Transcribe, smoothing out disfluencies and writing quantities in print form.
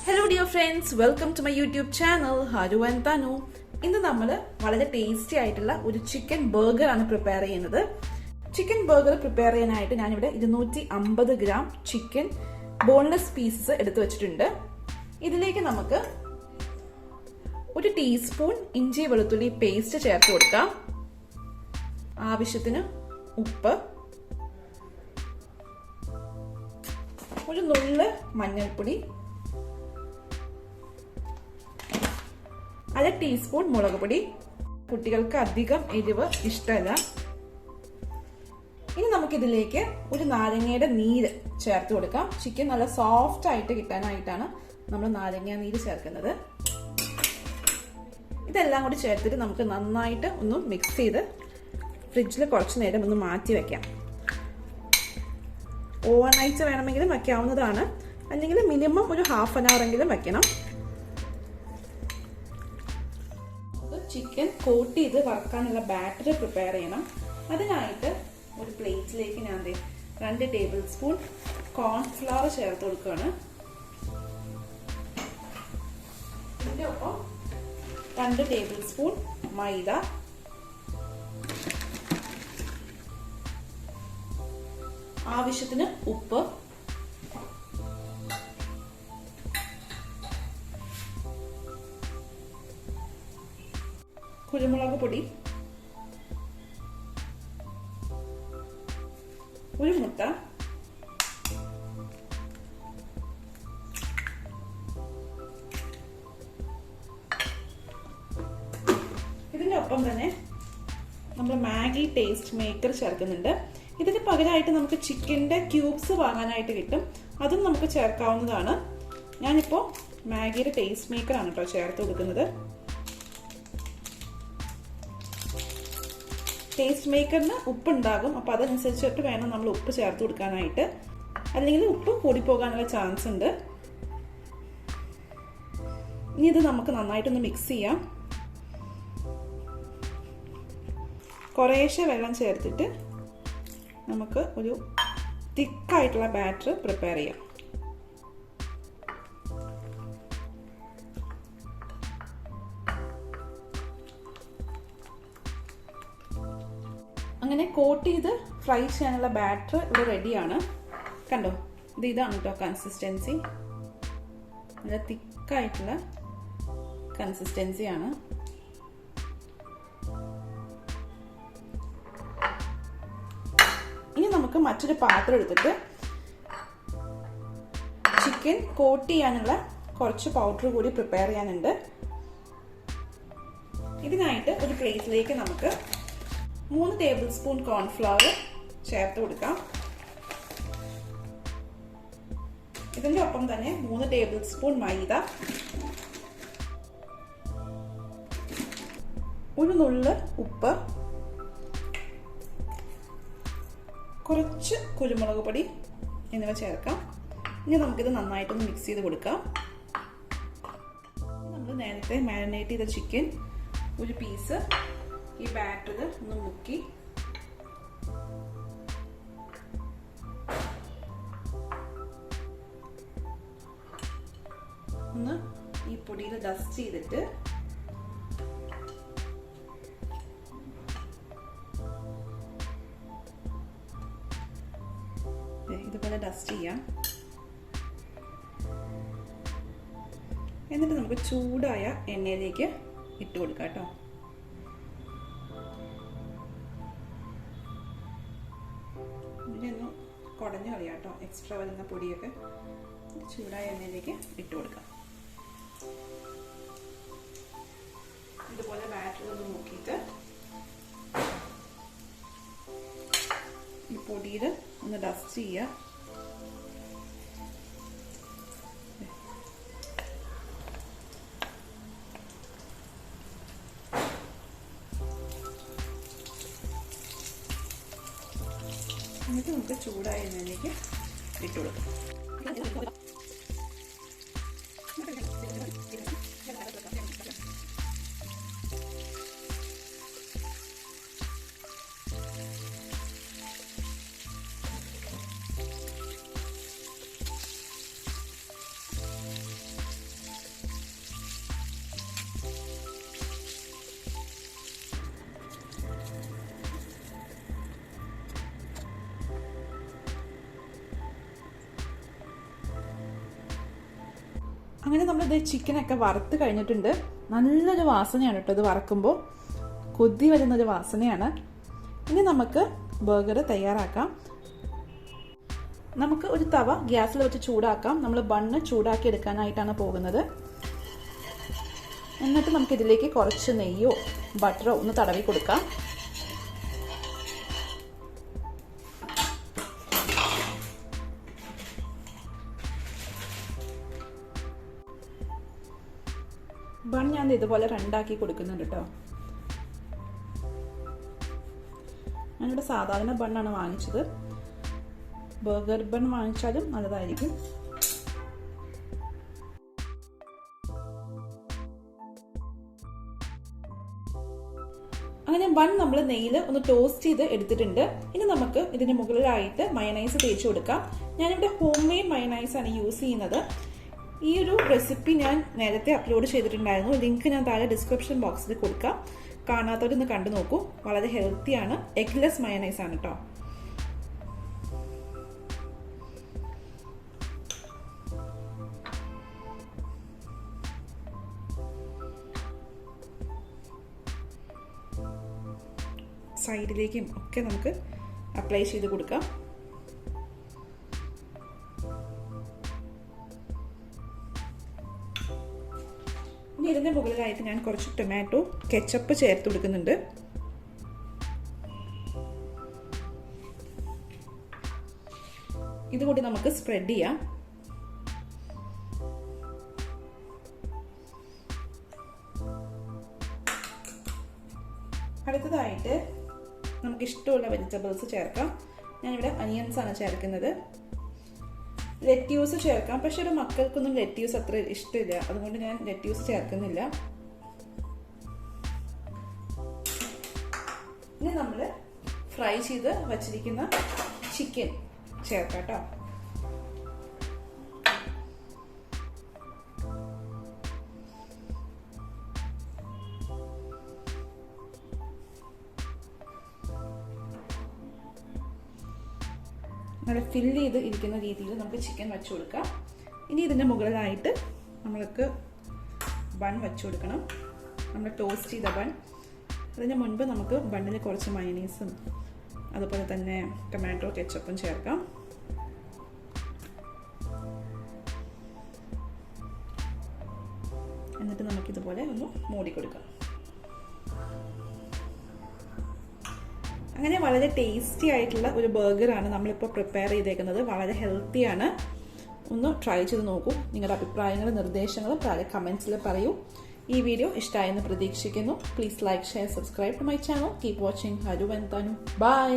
Hello dear friends, welcome to my YouTube channel Haru and Tanu. ഇന്ന് നമ്മൾ വളരെ tasty ആയിട്ടുള്ള ഒരു ചിക്കൻ ബർഗർ ആണ് പ്രിപ്പയർ ചെയ്യുന്നത്. ചിക്കൻ ബർഗർ പ്രിപ്പയർ ചെയ്യാനായിട്ട് ഞാൻ ഇവിടെ 250 ഗ്രാം ചിക്കൻ ബോൺലെസ് പീസസ് എടുത്തു വെച്ചിട്ടുണ്ട്. ഇതിലേക്ക് നമുക്ക് ഒരു ടീസ്പൂൺ ഇഞ്ചി വെളുത്തുള്ളി പേസ്റ്റ് ചേർത്ത് കൊടുക്കാം. ആവശ്യത്തിന് ഉപ്പ്, ഒരു നുള്ള് മഞ്ഞൾപ്പൊടി, 1/2 ടീസ്പൂൺ മുളക് പൊടി. കുട്ടികൾക്ക് അധികം എരിവ് ഇഷ്ടമല്ല. ഇനി നമുക്കിതിലേക്ക് ഒരു നാരങ്ങയുടെ നീര് ചേർത്ത് കൊടുക്കാം. ചിക്കൻ നല്ല സോഫ്റ്റ് ആയിട്ട് കിട്ടാനായിട്ടാണ് നമ്മൾ നാരങ്ങ നീര് ചേർക്കുന്നത്. ഇതെല്ലാം കൂടി ചേർത്തിട്ട് നമുക്ക് നന്നായിട്ട് ഒന്ന് മിക്സ് ചെയ്ത് ഫ്രിഡ്ജിൽ കുറച്ച് നേരം ഒന്ന് മാറ്റി വെക്കാം. ഓവർനൈറ്റ് വേണമെങ്കിലും വെക്കാവുന്നതാണ്, അല്ലെങ്കിൽ മിനിമം ഒരു ഹാഫ് ആൻ അവർ എങ്കിലും വെക്കണം. ചിക്കൻ കോട്ട് ചെയ്ത് വറക്കാനുള്ള ബാറ്റർ പ്രിപ്പയർ ചെയ്യണം. അതിനായിട്ട് ഒരു പ്ലേറ്റിലേക്ക് ഞാൻ 2 ടേബിൾ സ്പൂൺ കോൺഫ്ലവർ ചേർത്ത് കൊടുക്കുകയാണ്. ഇതിൻ്റെ ഒപ്പം 2 ടേബിൾ സ്പൂൺ മൈദ, ആവശ്യത്തിന് ഉപ്പ്, കുരുമുളക് പൊടി, ഒരു മുട്ട, ഇതിന്റെ ഒപ്പം തന്നെ നമ്മൾ മാഗി ടേസ്റ്റ് മേക്കർ ചേർക്കുന്നുണ്ട്. ഇതിന് പകരമായിട്ട് നമുക്ക് ചിക്കൻ്റെ ക്യൂബ്സ് വാങ്ങാനായിട്ട് കിട്ടും, അതും നമുക്ക് ചേർക്കാവുന്നതാണ്. ഞാനിപ്പോൾ മാഗിയുടെ ടേസ്റ്റ് മേക്കറാണ് കേട്ടോ ചേർത്ത് കൊടുക്കുന്നത്. ടേസ്റ്റ് മേക്കറിന് ഉപ്പുണ്ടാകും, അപ്പോൾ അതനുസരിച്ചിട്ട് വേണം നമ്മൾ ഉപ്പ് ചേർത്ത് കൊടുക്കാനായിട്ട്, അല്ലെങ്കിൽ ഉപ്പ് കൂടിപ്പോകാനുള്ള ചാൻസ് ഉണ്ട്. ഇനി ഇത് നമുക്ക് നന്നായിട്ടൊന്ന് മിക്സ് ചെയ്യാം. കുറേശ്ശെ വെള്ളം ചേർത്തിട്ട് നമുക്ക് ഒരു തിക്കായിട്ടുള്ള ബാറ്റർ പ്രിപ്പയർ ചെയ്യാം. അങ്ങനെ കോട്ട് ചെയ്ത് ഫ്രൈ ചെയ്യാനുള്ള ബാറ്റർ ഇവിടെ റെഡിയാണ്. കണ്ടോ, ഇതാണ് കേട്ടോ കൺസിസ്റ്റൻസി. നല്ല തിക്കായിട്ടുള്ള കൺസിസ്റ്റൻസിയാണ്. ഇനി നമുക്ക് മറ്റൊരു പാത്രം എടുത്തിട്ട് ചിക്കൻ കോട്ട് ചെയ്യാനുള്ള കുറച്ച് പൗഡർ കൂടി പ്രിപ്പയർ ചെയ്യാനുണ്ട്. ഇതിനായിട്ട് ഒരു പ്ലേറ്റിലേക്ക് നമുക്ക് 3 ടേബിൾ സ്പൂൺ കോൺഫ്ലവർ ചേർത്ത് കൊടുക്കാം. ഇതിൻ്റെ ഒപ്പം തന്നെ 3 ടേബിൾ സ്പൂൺ മൈദ, ഒരു നുള്ള് ഉപ്പ്, കുറച്ച് കുരുമുളക് പൊടി എന്നിവ ചേർക്കാം. ഇനി നമുക്കിത് നന്നായിട്ടൊന്ന് മിക്സ് ചെയ്ത് കൊടുക്കാം. നമ്മൾ നേരത്തെ മാരിനേറ്റ് ചെയ്ത ചിക്കൻ ഒരു പീസ് ഈ ബാറ്ററിൽ ഒന്ന് മുക്കി ഒന്ന് ഈ പൊടിയിൽ ഡസ്റ്റ് ചെയ്തിട്ട് ഇതുപോലെ ഡസ്റ്റ് ചെയ്യാം. എന്നിട്ട് നമുക്ക് ചൂടായ എണ്ണയിലേക്ക് ഇട്ട് കൊടുക്കാം കേട്ടോ. ഇതിനൊന്ന് കുടഞ്ഞു കളയാം കേട്ടോ, എക്സ്ട്രാ വരുന്ന പൊടിയൊക്കെ. ചൂടായ എണ്ണയിലേക്ക് ഇട്ട് കൊടുക്കാം. ഇതുപോലെ ബാറ്റർ ഒന്ന് നോക്കിയിട്ട് ഈ പൊടിയിൽ ഒന്ന് ഡസ്റ്റ് ചെയ്യുക. എന്നിട്ട് നമുക്ക് ചൂടായ എണ്ണയിലേക്ക് ഇട്ട് കൊടുക്കാം. അങ്ങനെ നമ്മൾ ചിക്കനൊക്കെ വറുത്ത് കഴിഞ്ഞിട്ടുണ്ട്. നല്ലൊരു വാസനയാണ് കേട്ടോ ഇത് വറക്കുമ്പോൾ, കൊതി വരുന്നൊരു വാസനയാണ്. ഇനി നമുക്ക് ബർഗർ തയ്യാറാക്കാം. നമുക്ക് ഒരു തവ ഗ്യാസിൽ വെച്ച് ചൂടാക്കാം. നമ്മൾ ബണ്ണ് ചൂടാക്കി എടുക്കാനായിട്ടാണ് പോകുന്നത്. എന്നിട്ട് നമുക്ക് ഇതിലേക്ക് കുറച്ച് നെയ്യോ ബട്ടറോ ഒന്ന് തടവി കൊടുക്കാം. ബൺ ഞാൻ ഇതുപോലെ രണ്ടാക്കി കൊടുക്കുന്നുണ്ട് കേട്ടോ. ഞാനിവിടെ സാധാരണ ബണ്ണാണ് വാങ്ങിച്ചത്. ബർഗർ ബൺ വാങ്ങിച്ചാലും നല്ലതായിരിക്കും. അങ്ങനെ ബൺ നമ്മൾ നെയ്യിൽ ഒന്ന് ടോസ്റ്റ് ചെയ്ത് എടുത്തിട്ടുണ്ട്. ഇനി നമുക്ക് ഇതിന് മുകളിലായിട്ട് മയണൈസ് തേച്ച് കൊടുക്കാം. ഞാനിവിടെ ഹോം മെയ്ഡ് മയണൈസ് ആണ് യൂസ് ചെയ്യുന്നത്. ഈ ഒരു റെസിപ്പി ഞാൻ നേരത്തെ അപ്ലോഡ് ചെയ്തിട്ടുണ്ടായിരുന്നു. ലിങ്ക് ഞാൻ താഴെ ഡിസ്ക്രിപ്ഷൻ ബോക്സിൽ കൊടുക്കാം. കാണാത്തവരൊന്ന് കണ്ടു നോക്കൂ. വളരെ ഹെൽത്തിയാണ്. എഗ്ലെസ് മയണൈസ് ആണ് കേട്ടോ. സൈഡിലേക്കും ഒക്കെ നമുക്ക് അപ്ലൈ ചെയ്ത് കൊടുക്കാം. ഇനി ഇതിൻ്റെ മുകളിലായിട്ട് ഞാൻ കുറച്ച് ടൊമാറ്റോ കെച്ചപ്പ് ചേർത്ത് കൊടുക്കുന്നുണ്ട്. ഇതുകൂടി നമുക്ക് സ്പ്രെഡ് ചെയ്യാം. അടുത്തതായിട്ട് നമുക്ക് ഇഷ്ടമുള്ള വെജിറ്റബിൾസ് ചേർക്കാം. ഞാനിവിടെ അനിയൻസ് ആണ് ചേർക്കുന്നത്. ലെറ്റ്യൂസ് ചേർക്കാം, പക്ഷെ ഒരു മക്കൾക്കൊന്നും ലെറ്റ്യൂസ് അത്ര ഇഷ്ടമില്ല, അതുകൊണ്ട് ഞാൻ ലെറ്റ്യൂസ് ചേർക്കുന്നില്ല. ഇനി നമ്മൾ ഫ്രൈ ചെയ്ത് വച്ചിരിക്കുന്ന ചിക്കൻ ചേർക്കാം കേട്ടോ. നല്ല ഫില്ല് ചെയ്ത് ഇരിക്കുന്ന രീതിയിൽ നമുക്ക് ചിക്കൻ വെച്ച് കൊടുക്കാം. ഇനി ഇതിൻ്റെ മുകളിലായിട്ട് നമ്മൾക്ക് ബൺ വെച്ച് കൊടുക്കണം. നമ്മൾ ടോസ്റ്റ് ചെയ്ത ബൺ. അതിന് മുൻപ് നമുക്ക് ബണ്ണിൽ കുറച്ച് മയണീസും അതുപോലെ തന്നെ ടൊമാറ്റോ കെച്ചപ്പും ചേർക്കാം. എന്നിട്ട് നമുക്കിതുപോലെ ഒന്ന് മൂടി കൊടുക്കാം. അങ്ങനെ വളരെ ടേസ്റ്റി ആയിട്ടുള്ള ഒരു ബർഗറാണ് നമ്മളിപ്പോൾ പ്രിപ്പയർ ചെയ്തേക്കുന്നത്. വളരെ ഹെൽത്തിയാണ്. ഒന്ന് ട്രൈ ചെയ്ത് നോക്കൂ. നിങ്ങളുടെ അഭിപ്രായങ്ങളും നിർദ്ദേശങ്ങളും താഴെ കമൻസിൽ പറയൂ. ഈ വീഡിയോ ഇഷ്ടമായെന്ന് പ്രതീക്ഷിക്കുന്നു. Please like, share, subscribe to my channel. Keep watching Haru and Tanu. By.